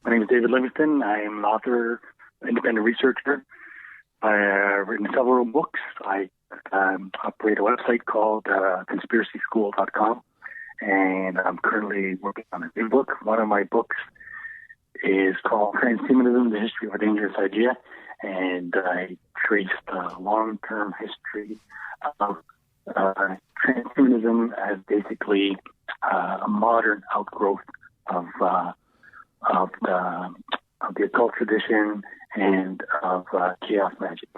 My name is David Livingstone. I am an author, independent researcher. I've written several books. I operate a website called conspiracyschool.com, and I'm currently working on a new book. One of my books is called Transhumanism, The History of a Dangerous Idea, and I traced the long-term history of transhumanism as basically a modern outgrowth of the occult tradition and of chaos magic.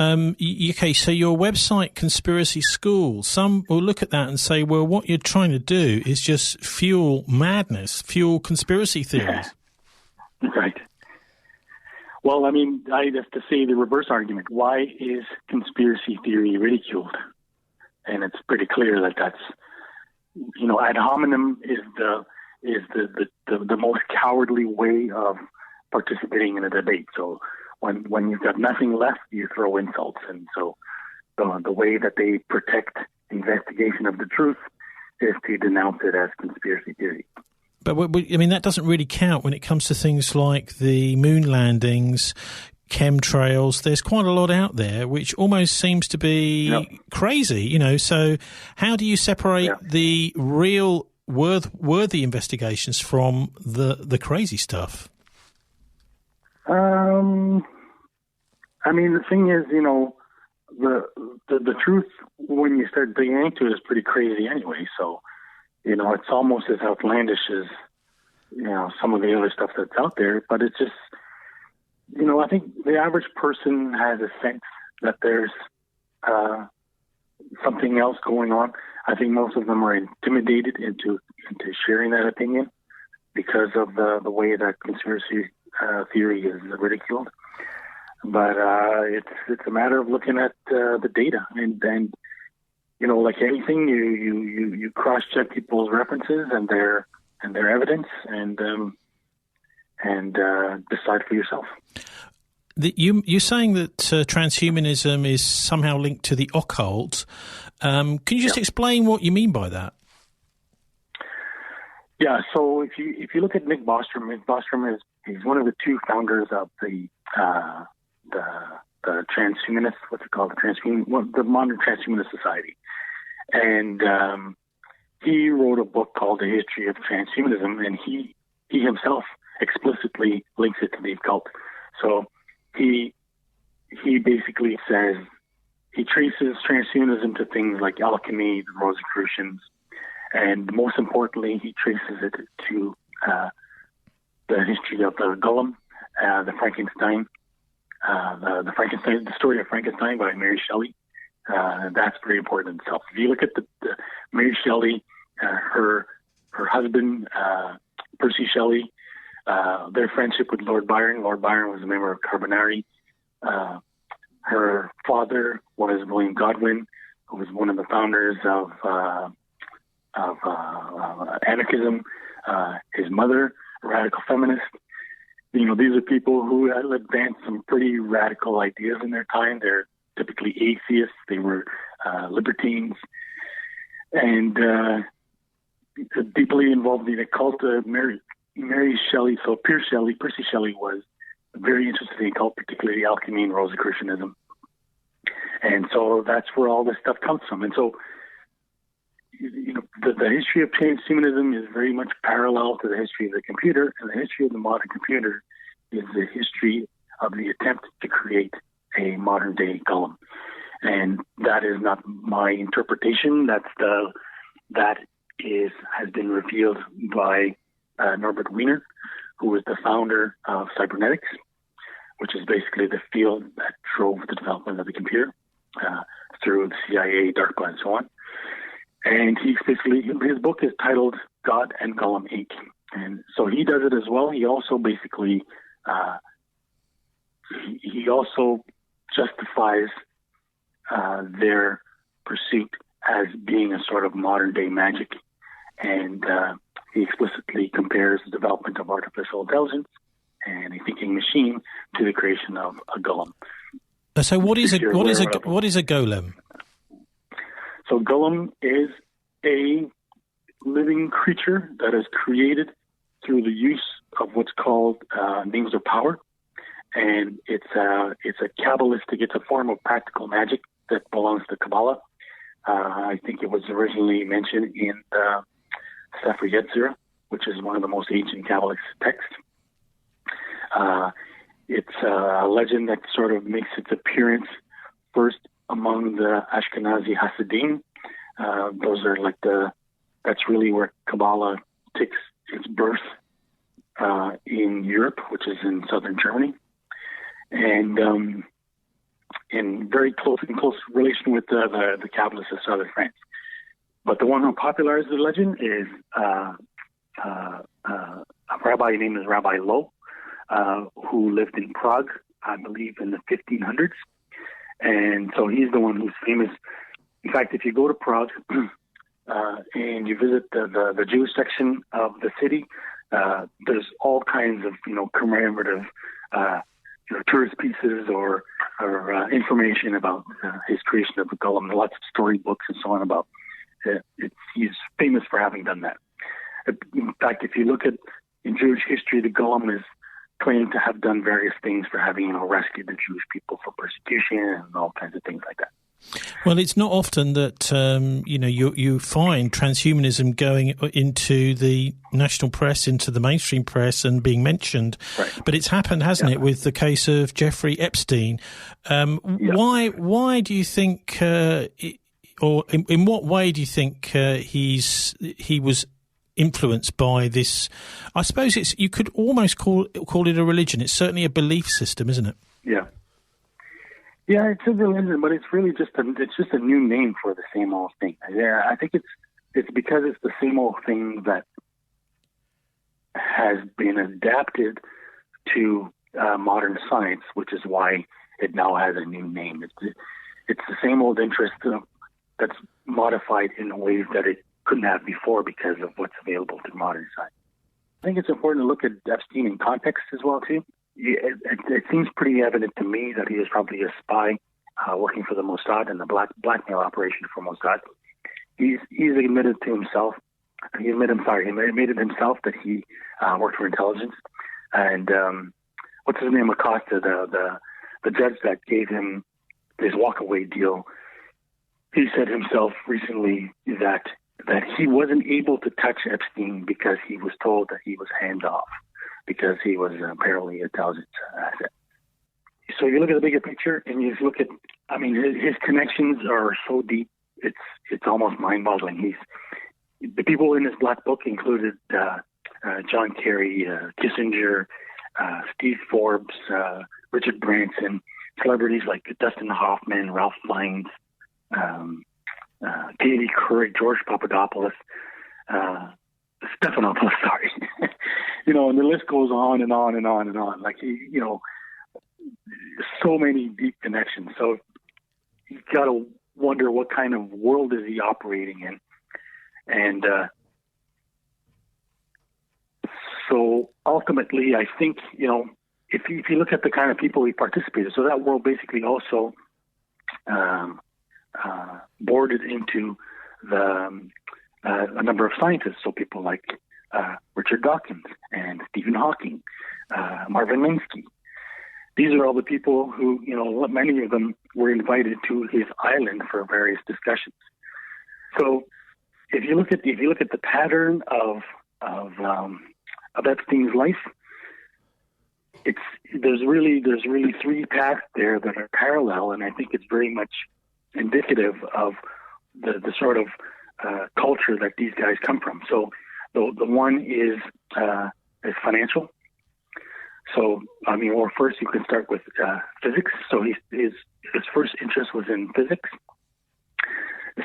Okay, so your website, Conspiracy School, some will look at that and say, well, what you're trying to do is just fuel madness, fuel conspiracy theories. Yeah. Right. Well, I mean, I have to say the reverse argument. Why is conspiracy theory ridiculed? And it's pretty clear that that's, ad hominem is the most cowardly way of participating in a debate. So when you've got nothing left, you throw insults. And so the way that they protect investigation of the truth is to denounce it as conspiracy theory. But, I mean, that doesn't really count when it comes to things like the moon landings, chemtrails. There's quite a lot out there which almost seems to be crazy, So how do you separate the real worthy investigations from the crazy stuff? I mean, the thing is, the truth, when you start digging into it, is pretty crazy anyway. So, it's almost as outlandish as, some of the other stuff that's out there. But it's just, I think the average person has a sense that there's something else going on. I think most of them are intimidated into sharing that opinion because of the way that conspiracy theory is ridiculed. But it's a matter of looking at the data, and like anything, you cross-check people's references and their evidence, and decide for yourself. You're saying that transhumanism is somehow linked to the occult. Can you just explain what you mean by that? Yeah. So if you look at Nick Bostrom is one of the two founders of the Transhumanists. What's it called? The modern Transhumanist Society, and he wrote a book called The History of Transhumanism, and he himself explicitly links it to the occult. So he basically says he traces transhumanism to things like alchemy, the Rosicrucians, and most importantly, he traces it to the history of the Golem, the Frankenstein, the story of Frankenstein by Mary Shelley. That's very important in itself. If you look at the Mary Shelley, her husband, Percy Shelley, their friendship with Lord Byron. Lord Byron was a member of Carbonari. Her father was William Godwin, who was one of the founders of anarchism. His mother, a radical feminist. These are people who had advanced some pretty radical ideas in their time. They're typically atheists. They were libertines, and deeply involved in the occult. Mary Shelley, so Percy Shelley was very interested in occult, particularly alchemy and Rosicrucianism. And so that's where all this stuff comes from. And so, the history of transhumanism is very much parallel to the history of the computer, and the history of the modern computer is the history of the attempt to create a modern-day golem. And that is not my interpretation. That has been revealed by Norbert Wiener, who was the founder of cybernetics, which is basically the field that drove the development of the computer through the CIA, DARPA, and so on. And his book is titled God and Golem Inc. And so he does it as well. He also basically, he also justifies their pursuit as being a sort of modern day magic. And he explicitly compares the development of artificial intelligence and a thinking machine to the creation of a golem. So what is a golem? So golem is a living creature that is created through the use of what's names of power, and it's a Kabbalistic. It's a form of practical magic that belongs to Kabbalah. I think it was originally mentioned in the Sefer Yetzirah, which is one of the most ancient Kabbalistic texts. It's a legend that sort of makes its appearance first among the Ashkenazi Hasidim. Those are like that's really where Kabbalah takes its birth in Europe, which is in southern Germany, and in close relation with the Kabbalists of southern France. But the one who popularized the legend is a rabbi named Rabbi Low, who lived in Prague, I believe, in the 1500s. And so he's the one who's famous. In fact, if you go to Prague and you visit the Jewish section of the city, there's all kinds of commemorative tourist pieces or information about his creation of the golem. Lots of storybooks and so on about it. He's famous for having done that. In fact, if you look at in Jewish history, the golem is claimed to have done various things for having rescued the Jewish people from persecution and all kinds of things like that. Well, it's not often that you find transhumanism going into the national press, into the mainstream press, and being mentioned. Right. But it's happened, hasn't it, with the case of Jeffrey Epstein? Why do you think, or in what way do you think he was influenced by this? I suppose you could almost call it a religion. It's certainly a belief system, isn't it? Yeah. Yeah, it's a religion, but it's really just a new name for the same old thing. Yeah, I think it's because it's the same old thing that has been adapted to modern science, which is why it now has a new name. It's the same old interest that's modified in ways that it couldn't have before because of what's available through modern science. I think it's important to look at Epstein in context as well, too. It seems pretty evident to me that he was probably a spy working for the Mossad and the blackmail operation for Mossad. He's admitted to himself. He admitted himself that he worked for intelligence. And what's his name, Acosta, the judge that gave him his walkaway deal, he said himself recently that he wasn't able to touch Epstein because he was told that he was hands off, because he was apparently an intelligence asset. So you look at the bigger picture and you look at, his connections are so deep, it's almost mind-boggling. The people in this black book included John Kerry, Kissinger, Steve Forbes, Richard Branson, celebrities like Dustin Hoffman, Ralph Fiennes, Katie Couric, George Papadopoulos, Stephanopoulos, sorry. And the list goes on and on and on and on. Like, so many deep connections. So you got to wonder what kind of world is he operating in. And so ultimately, I think, if you look at the kind of people he participated, so that world basically also boarded into a number of scientists. So people like Richard Dawkins and Stephen Hawking, Marvin Minsky. These are all the people who, many of them were invited to his island for various discussions. So if you look at the pattern of Epstein's life, there's really three paths there that are parallel, and I think it's very much indicative of the sort of culture that these guys come from. So the one is financial. So first you can start with physics. So his first interest was in physics.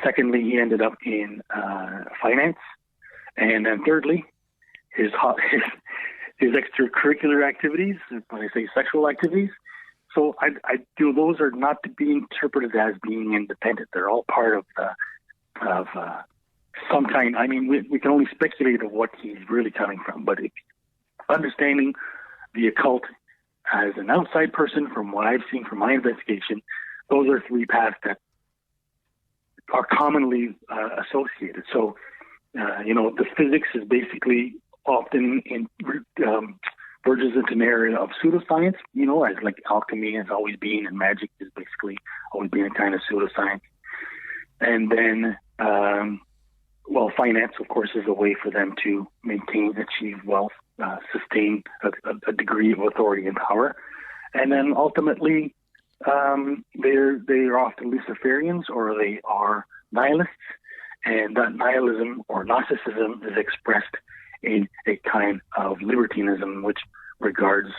Secondly, he ended up in finance, and then thirdly, his extracurricular activities. When I say sexual activities, so I feel those are not to be interpreted as being independent. They're all part of some kind. We can only speculate of what he's really coming from, but understanding the occult as an outside person, from what I've seen from my investigation, those are three paths that are commonly associated. So, the physics is basically often verges into an area of pseudoscience, as like alchemy has always been, and magic has basically always been a kind of pseudoscience. And then, finance, of course, is a way for them to maintain, achieve wealth, sustain a degree of authority and power. And then ultimately, they're often Luciferians, or they are nihilists. And that nihilism or narcissism is expressed in a kind of libertinism, which regards,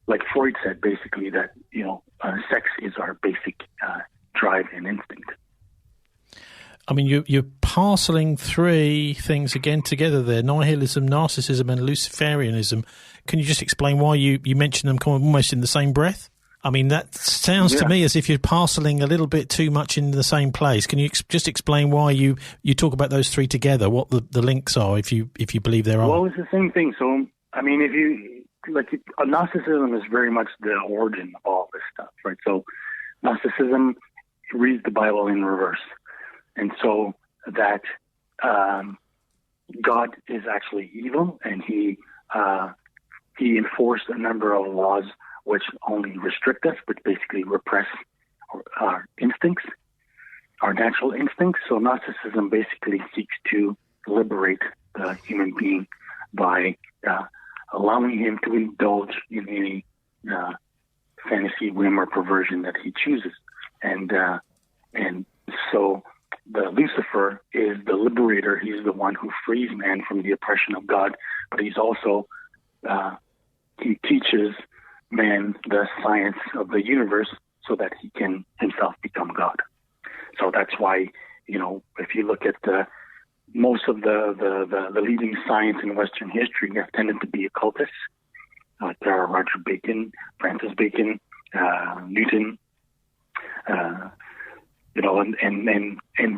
like Freud said, basically that, sex is our basic drive and instinct. I mean, you're parceling three things again together there: nihilism, narcissism, and Luciferianism. Can you just explain why you mention them kind of almost in the same breath? I mean, that sounds to me as if you're parceling a little bit too much in the same place. Can you just explain why you talk about those three together, what the links are, if you believe there are? Well, it's the same thing. So, I mean, if you, narcissism is very much the origin of all this stuff, right? So, narcissism reads the Bible in reverse. And so that God is actually evil, and he enforced a number of laws which only restrict us, but basically repress our instincts, our natural instincts. So narcissism basically seeks to liberate the human being by allowing him to indulge in any fantasy, whim, or perversion that he chooses. And so the Lucifer is the liberator. He's the one who frees man from the oppression of God, but he's also, he teaches man the science of the universe so that he can himself become God. So that's why, if you look at most of the leading science in Western history have tended to be occultists, like Roger Bacon, Francis Bacon, Newton, and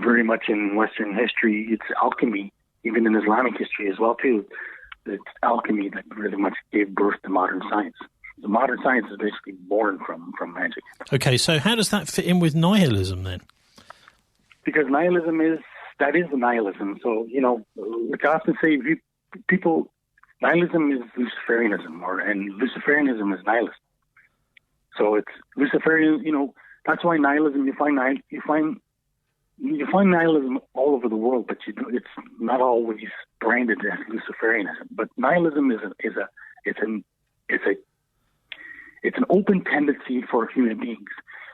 very much in Western history, it's alchemy, even in Islamic history as well, too. It's alchemy that really much gave birth to modern science. The modern science is basically born from magic. Okay, so how does that fit in with nihilism then? Because nihilism is the nihilism. So, like I often say, nihilism is Luciferianism, and Luciferianism is nihilist. So it's Luciferian, that's why nihilism, you find nihilism all over the world, but it's not always branded as Luciferianism. But nihilism it's an open tendency for human beings.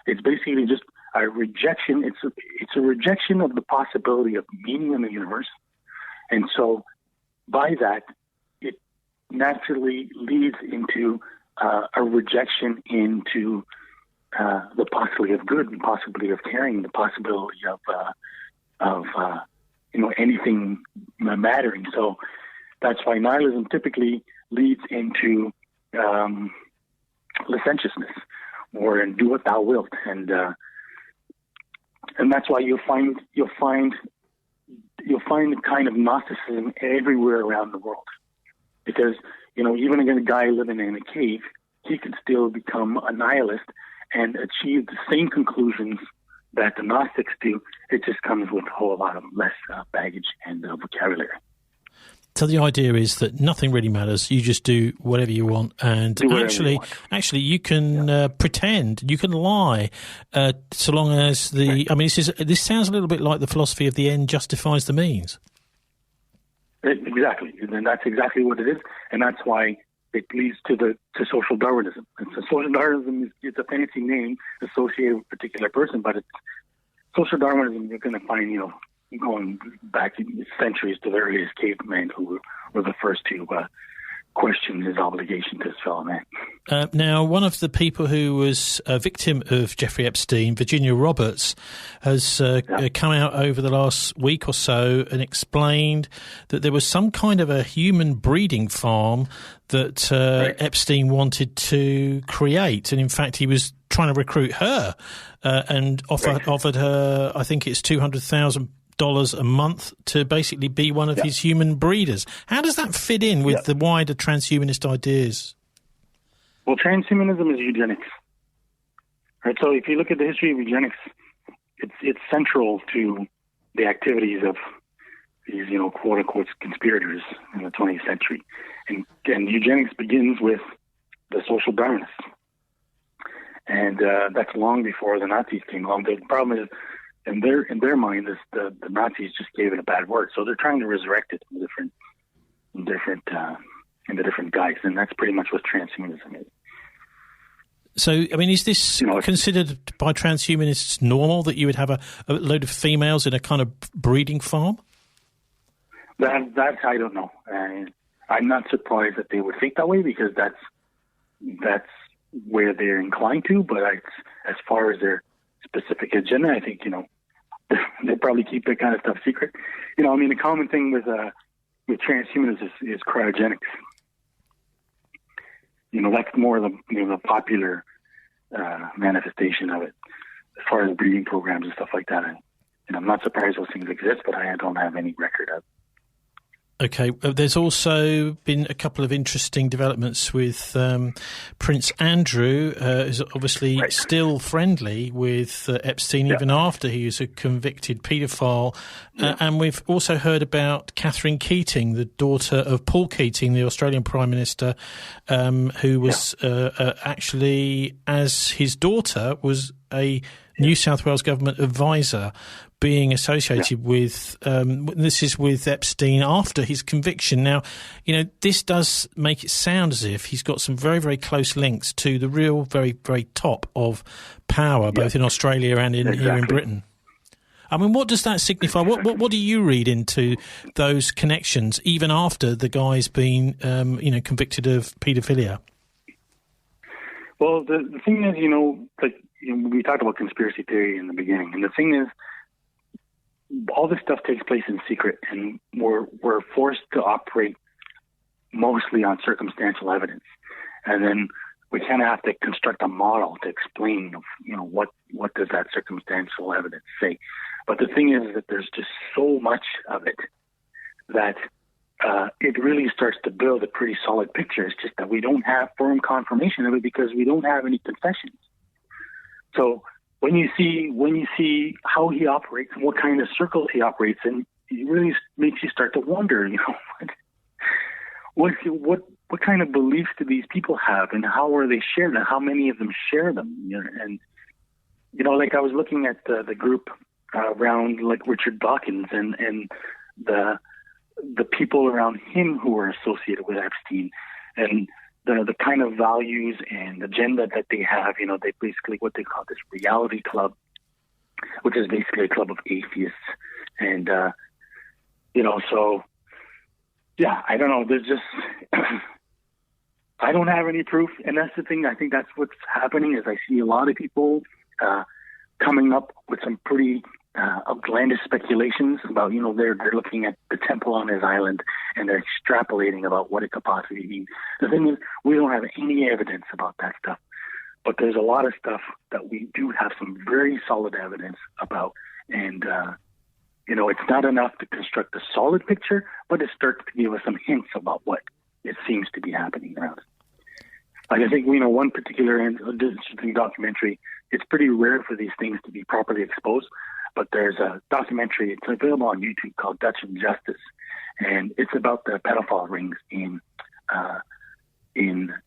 It's basically just a rejection. It's a rejection of the possibility of meaning in the universe. And so by that, it naturally leads into a rejection into the possibility of good, the possibility of caring, the possibility of anything mattering. So that's why nihilism typically leads into licentiousness, or and do what thou wilt, and that's why you'll find the kind of Gnosticism everywhere around the world, because even a guy living in a cave, he can still become a nihilist and achieve the same conclusions that the Gnostics do. It just comes with a whole lot of less baggage and vocabulary. So the idea is that nothing really matters. You just do whatever you want, and actually, you can pretend, you can lie, so long as the. Right. I mean, this sounds a little bit like the philosophy of the end justifies the means. Exactly, and that's exactly what it is, and that's why it leads to social Darwinism. And so social Darwinism is a fancy name associated with a particular person, but it's social Darwinism. You're going to find, going back centuries to the earliest cavemen who were the first to question his obligation to his fellow man. Now, one of the people who was a victim of Jeffrey Epstein, Virginia Roberts, has come out over the last week or so and explained that there was some kind of a human breeding farm that Epstein wanted to create. And in fact, he was trying to recruit her and offered her, I think it's $200,000 a month to basically be one of his human breeders. How does that fit in with the wider transhumanist ideas? Well, transhumanism is eugenics. Right. So if you look at the history of eugenics, it's central to the activities of these, quote unquote, conspirators in the 20th century. And eugenics begins with the social Darwinists. And that's long before the Nazis came along. The problem is, in their mind, the Nazis just gave it a bad word. So they're trying to resurrect it in the different guise. And that's pretty much what transhumanism is. So, I mean, is this considered by transhumanists normal that you would have a load of females in a kind of breeding farm? That I don't know. I'm not surprised that they would think that way, because that's where they're inclined to. But as far as their specific agenda, I think they probably keep that kind of stuff secret. I mean, the common thing with transhumanism is cryogenics. That's more the popular manifestation of it, as far as breeding programs and stuff like that. And I'm not surprised those things exist, but I don't have any record of it. Okay, there's also been a couple of interesting developments with Prince Andrew, who's obviously still friendly with Epstein even after he was a convicted paedophile. And we've also heard about Catherine Keating, the daughter of Paul Keating, the Australian Prime Minister, who was actually, as his daughter, was a New South Wales government advisor being associated with, this is with Epstein after his conviction. Now, this does make it sound as if he's got some very, very close links to the real, very, very top of power, both in Australia and here in Britain. I mean, what does that signify? What do you read into those connections, even after the guy's been, convicted of paedophilia? Well, the thing is, we talked about conspiracy theory in the beginning, and the thing is, all this stuff takes place in secret, and we're forced to operate mostly on circumstantial evidence, and then we kind of have to construct a model to explain, what does that circumstantial evidence say. But the thing is that there's just so much of it that it really starts to build a pretty solid picture. It's just that we don't have firm confirmation of it because we don't have any confessions. So when you see how he operates and what kind of circles he operates in, it really makes you start to wonder, what kind of beliefs do these people have, and how are they shared, and how many of them share them? And like I was looking at the group around like Richard Dawkins and the people around him who are associated with Epstein, and the kind of values and agenda that they have. They basically what they call this reality club, which is basically a club of atheists. And, so, yeah, I don't know. There's just, I don't have any proof. And that's the thing. I think that's what's happening is I see a lot of people coming up with some pretty outlandish speculations about, they're looking at the temple on his island and they're extrapolating about what it could possibly mean. The thing is, we don't have any evidence about that stuff, but there's a lot of stuff that we do have some very solid evidence about. And, it's not enough to construct a solid picture, but it starts to give us some hints about what it seems to be happening around us. Like I think, one particular interesting documentary, it's pretty rare for these things to be properly exposed, but there's a documentary, it's available on YouTube, called Dutch Injustice, and it's about the pedophile rings in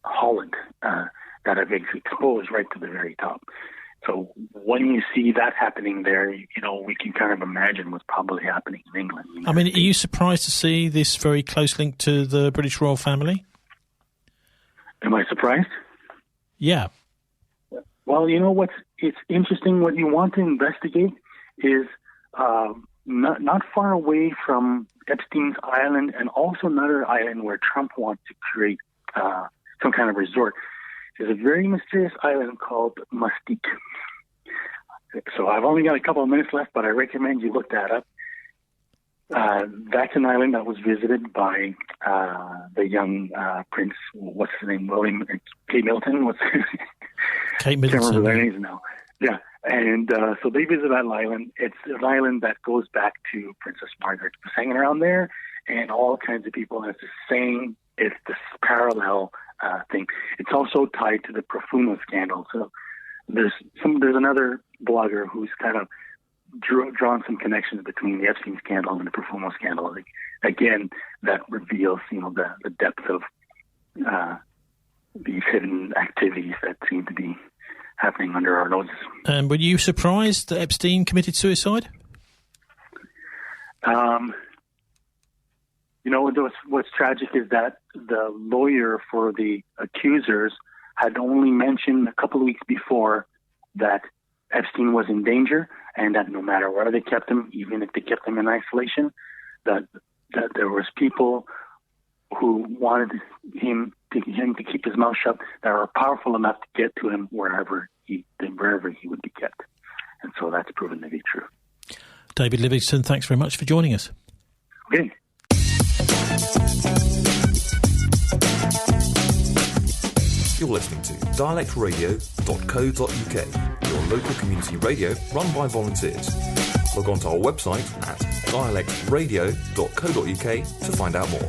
Holland that have been exposed right to the very top. So when you see that happening there, we can kind of imagine what's probably happening in England. I mean, are you surprised to see this very close link to the British royal family? Am I surprised? Yeah. Well, it's interesting. What you want to investigate is not far away from Epstein's island, and also another island where Trump wants to create some kind of resort. There's a very mysterious island called Mustique. So I've only got a couple of minutes left, but I recommend you look that up. That's an island that was visited by the young Prince, what's his name, Kate Middleton? Kate Middleton. I can't remember their names now. Yeah, and so they visit that island. It's an island that goes back to Princess Margaret was hanging around there, and all kinds of people. And it's this parallel thing. It's also tied to the Profumo scandal. So there's another blogger who's kind of drawn some connections between the Epstein scandal and the Profumo scandal. Like again, that reveals, the depth of these hidden activities that seem to be happening under our noses. And were you surprised that Epstein committed suicide? What's tragic is that the lawyer for the accusers had only mentioned a couple of weeks before that Epstein was in danger, and that no matter where they kept him, even if they kept him in isolation, that there was people who wanted him to keep his mouth shut, that were powerful enough to get to him wherever he would be kept. And so that's proven to be true. David Livingstone, thanks very much for joining us. Okay. You're listening to dialectradio.co.uk, your local community radio run by volunteers. Log on to our website at dialectradio.co.uk to find out more.